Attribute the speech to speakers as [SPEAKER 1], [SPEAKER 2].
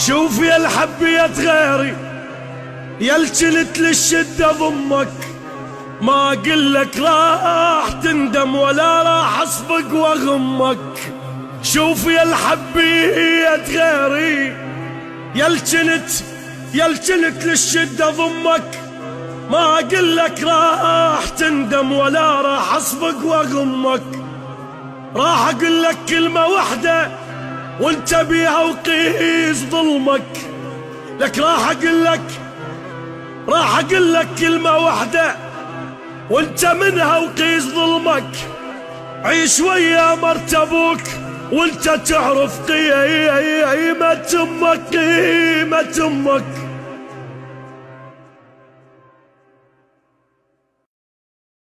[SPEAKER 1] شوف يا الحبية غيري يا الجنت للشدة ضمك، ما قلك راح تندم ولا راح اصفق واغمك. شوف يا الحبية غيري يا الجنت للشدة ضمك، ما قلك راح تندم ولا راح اصفق واغمك. راح اقلك كلمة واحدة وانت بيها وقيس ظلمك، لك راح اقلك كلمة واحدة وانت منها وقيس ظلمك. عيش ويا مرت ابوك وانت تعرف قيمة امك، قيمة امك.